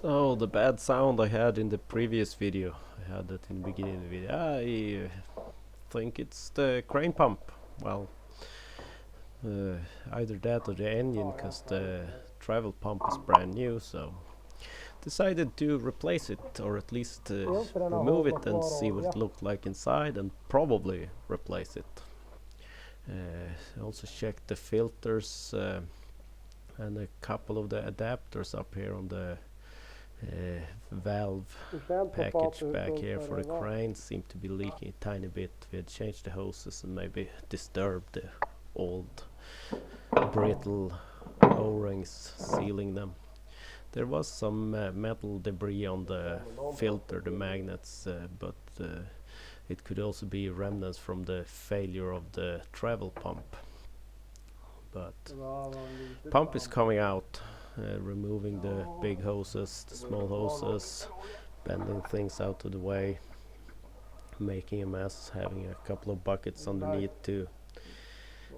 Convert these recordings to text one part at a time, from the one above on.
So the bad sound I had in the previous video, I had that in the beginning of the video. I think it's the crane pump. Well, either that or the engine, because the travel pump is brand new, so decided to replace it, or at least remove it and see what it looked like inside, and probably replace it. Also checked the filters and a couple of the adapters up here on the valve package back here for the crane seem to be leaking a tiny bit. We had changed the hoses and maybe disturbed the old brittle O-rings sealing them. There was some metal debris on the filter, the magnets, but it could also be remnants from the failure of the travel pump. But pump is coming out, removing the big hoses, the small hoses, bending things out of the way, making a mess, having a couple of buckets underneath to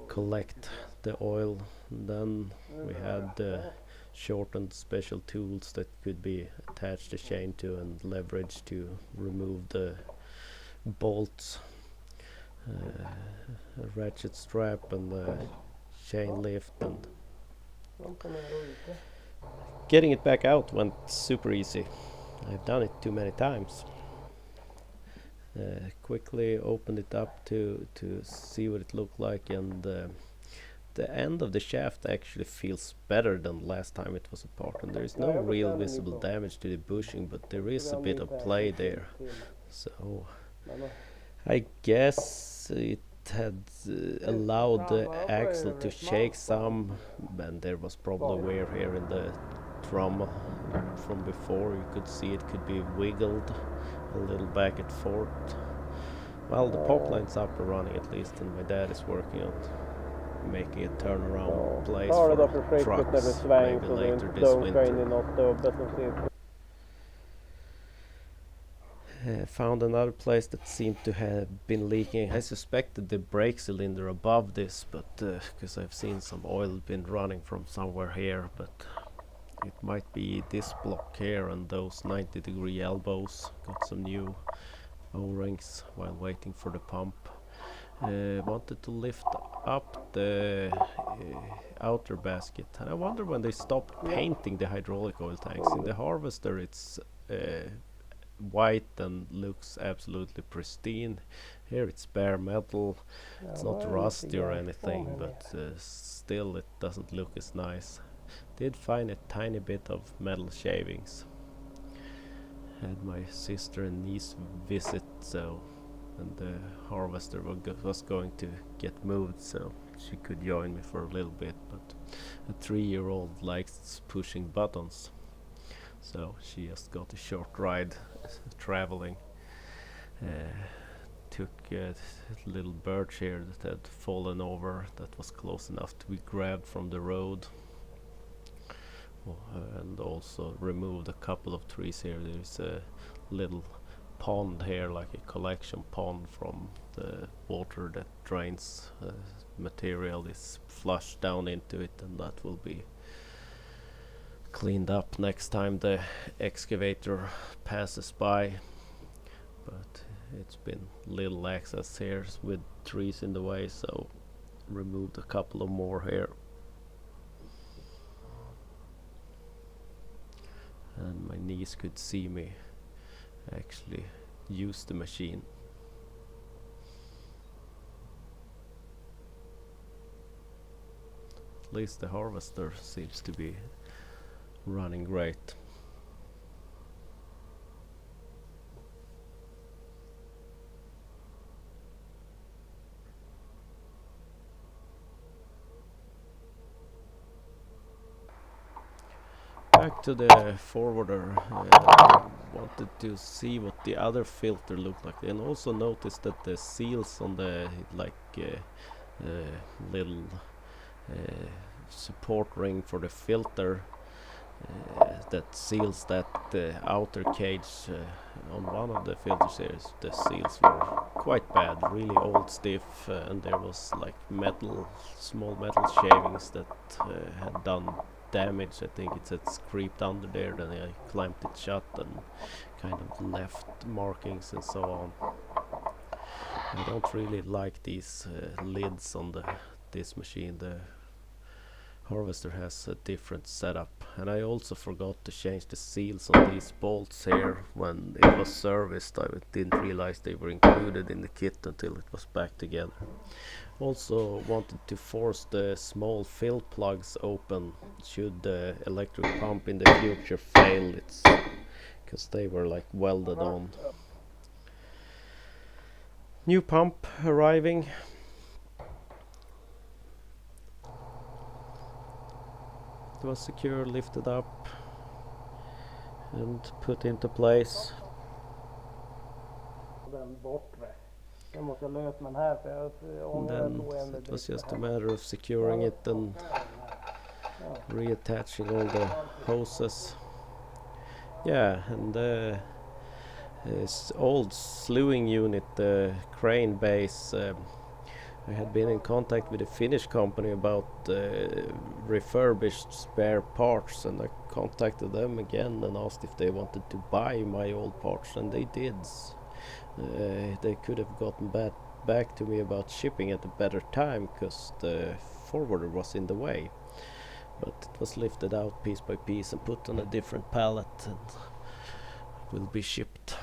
collect the oil. And then we had shortened special tools that could be attached the chain to and leverage to remove the bolts, a ratchet strap and a chain lift, and getting it back out went super easy. I've done it too many times. Quickly opened it up to see what it looked like, and the end of the shaft actually feels better than last time it was apart, and there is no real visible damage to the bushing, but there is a bit of play there. So I guess it had allowed the axle to shake some, and there was probably wear here in the drum from before. You could see it could be wiggled a little back and forth. Well, the pop line's up and running at least, and my dad is working on making a turnaround place for trucks maybe later this winter. Found another place that seemed to have been leaking. I suspected the brake cylinder above this, but because I've seen some oil been running from somewhere here, but it might be this block here and those 90-degree elbows. Got some new O-rings while waiting for the pump. Wanted to lift up the outer basket, and I wonder when they stopped painting the hydraulic oil tanks. In the harvester it's white and looks absolutely pristine. Here it's bare metal. It's not rusty or anything, but still it doesn't look as nice. Did find a tiny bit of metal shavings. Had my sister and niece visit, so, and the harvester was going to get moved, so she could join me for a little bit, but a 3-year-old likes pushing buttons, so she just got a short ride traveling. Took a little birch here that had fallen over, that was close enough to be grabbed from the road, and also removed a couple of trees here. There's a little pond here, like a collection pond from the water that drains. Material is flushed down into it, and that will be cleaned up next time the excavator passes by. But it's been little access here with trees in the way, so removed a couple of more here. And my niece could see me actually use the machine. At least the harvester seems to be running great. Back to the forwarder. Wanted to see what the other filter looked like, and also noticed that the seals on the little support ring for the filter that seals that outer cage on one of the filter series, the seals were quite bad, really old, stiff, and there was like small metal shavings that had done damage. I think it's creeped under there, then I clamped it shut and kind of left markings and so on. I don't really like these lids on this machine. The harvester has a different setup, and I also forgot to change the seals on these bolts here when it was serviced. I didn't realize they were included in the kit until it was back together. Also wanted to force the small fill plugs open should the electric pump in the future fail. It's because they were like welded on. New pump arriving. It was secure, lifted up and put into place. Den bortre. Jag måste lösa den här för jag And then it was just a matter of securing it and reattaching all the hoses. Yeah, and this old slewing unit, the crane base, I had been in contact with a Finnish company about refurbished spare parts, and I contacted them again and asked if they wanted to buy my old parts, and they did. They could have gotten back to me about shipping at a better time because the forwarder was in the way, but it was lifted out piece by piece and put on a different pallet and will be shipped.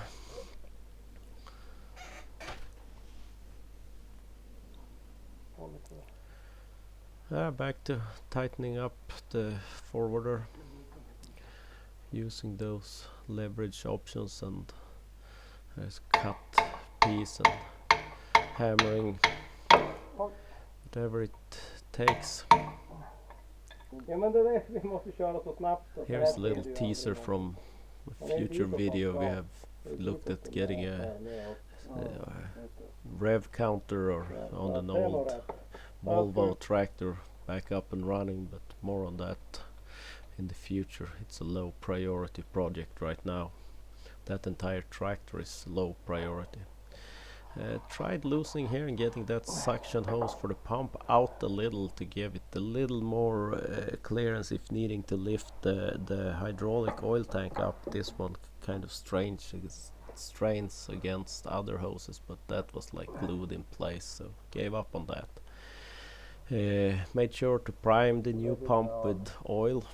Back to tightening up the forwarder using those leverage options, and there's cut piece and hammering, whatever it takes. Here's a little teaser from a future video. We have looked at getting a rev counter or on an old Volvo tractor back up and running, but more on that in the future. It's a low priority project right now. That entire tractor is low priority. Tried loosening here and getting that suction hose for the pump out a little to give it a little more clearance if needing to lift the hydraulic oil tank up. This one kind of strains against other hoses, but that was like glued in place, so gave up on that. Made sure to prime the new pump with oil.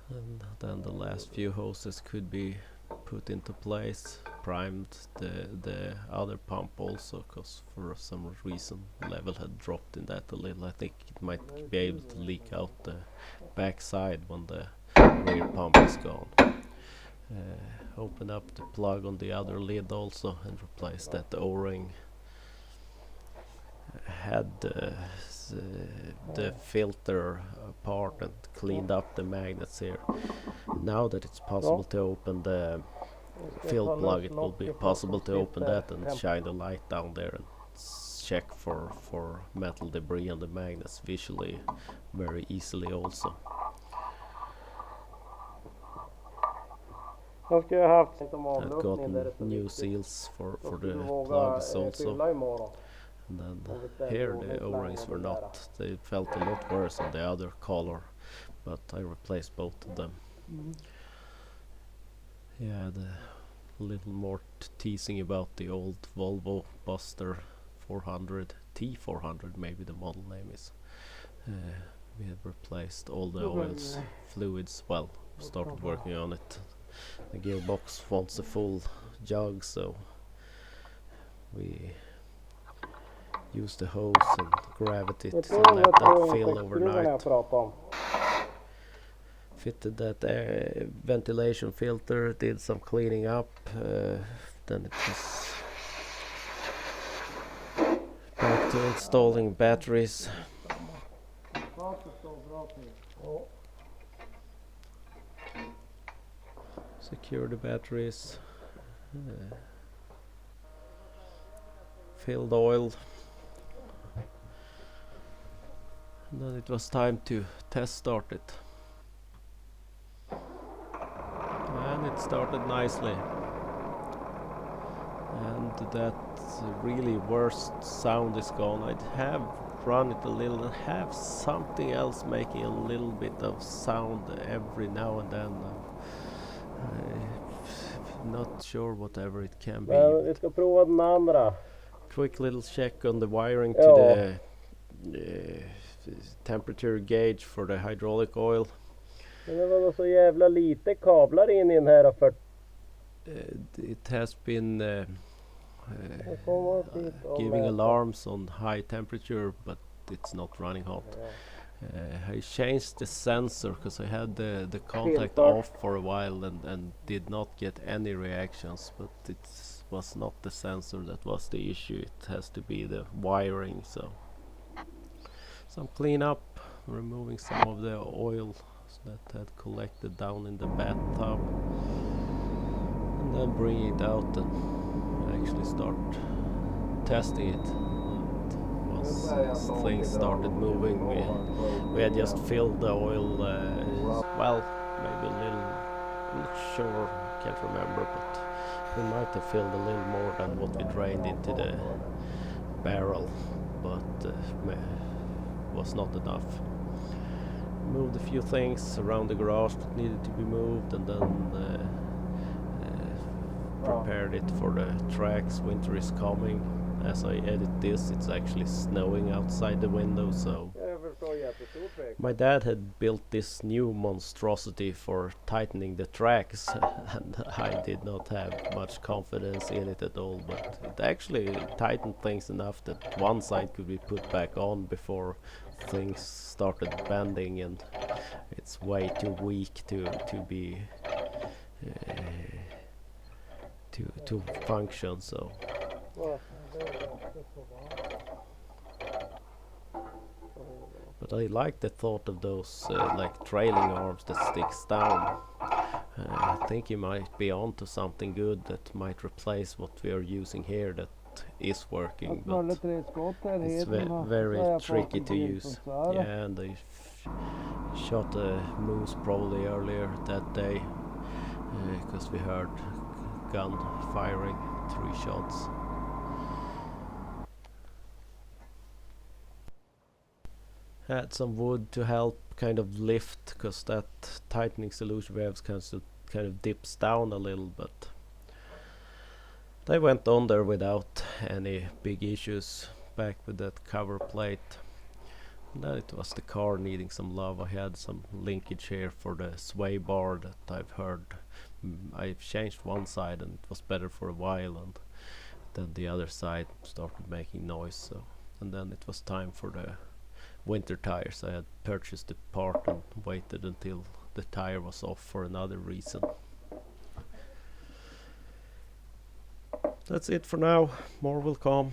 And then the last few hoses could be put into place. Primed the other pump also, because for some reason level had dropped in that a little. I think it might be able to leak out the back side when the rear pump is gone. Open up the plug on the other lid also and replace that O-ring. Had the filter apart and cleaned up the magnets here. Now that it's possible to open the fill plug, it will be possible to open that and shine the light down there and check for metal debris on the magnets visually very easily also. I've gotten new seals for the plugs also. And then here the O-rings were not, they felt a lot worse on the other color, but I replaced both of them. Yeah, the little more teasing about the old Volvo Buster 400, T400 maybe the model name is. We have replaced all the oils, fluids, well, started working on it. The gearbox wants a full jug, so we use the hose and gravity to let that fill overnight. Fitted that ventilation filter, did some cleaning up, then it was back to installing batteries. Secure the batteries, filled oil, and then it was time to test start it. And it started nicely. And after that really worst sound is gone, I'd have run it a little and have something else making a little bit of sound every now and then. I'm not sure whatever it can be. Men vi ska prova den andra. Quick little check on the wiring to Ja. the temperature gauge for the hydraulic oil. Men det var nog så jävla lite kablar in i den här för It has been det kommer dit och giving mäta. alarms on high temperature, but it's not running hot. Ja. I changed the sensor because I had the contact Filter. off for a while and did not get any reactions, but it was not the sensor that was the issue. It has to be the wiring. So some cleanup, removing some of the oil that had collected down in the bathtub, and then bring it out and actually start testing it. Once things started moving, we had just filled the oil, well, maybe a little, I'm not sure, can't remember, but we might have filled a little more than what we drained into the barrel, but was not enough. Moved a few things around the garage that needed to be moved, and then prepared it for the tracks. Winter is coming. As I edit this, it's actually snowing outside the window, so Jag förstår jättestor tvek. my dad had built this new monstrosity for tightening the tracks, and I did not have much confidence in it at all, but it actually tightened things enough that one side could be put back on before things started bending, and it's way too weak to be to function, so Ja, det får vara. but I like the thought of those like trailing arms that sticks down. I think you might be onto something good that might replace what we are using here that is working, but it's very tricky to use. Yeah, and I shot a moose probably earlier that day because we heard gun firing 3 shots. Had some wood to help kind of lift, because that tightening solution we have kind of dips down a little, but they went on there without any big issues. Back with that cover plate. And then it was the car needing some love. I had some linkage here for the sway bar that I've heard. I've changed one side and it was better for a while, and then the other side started making noise. So, and then it was time for the winter tires. I had purchased the part and waited until the tire was off for another reason. That's it for now. More will come.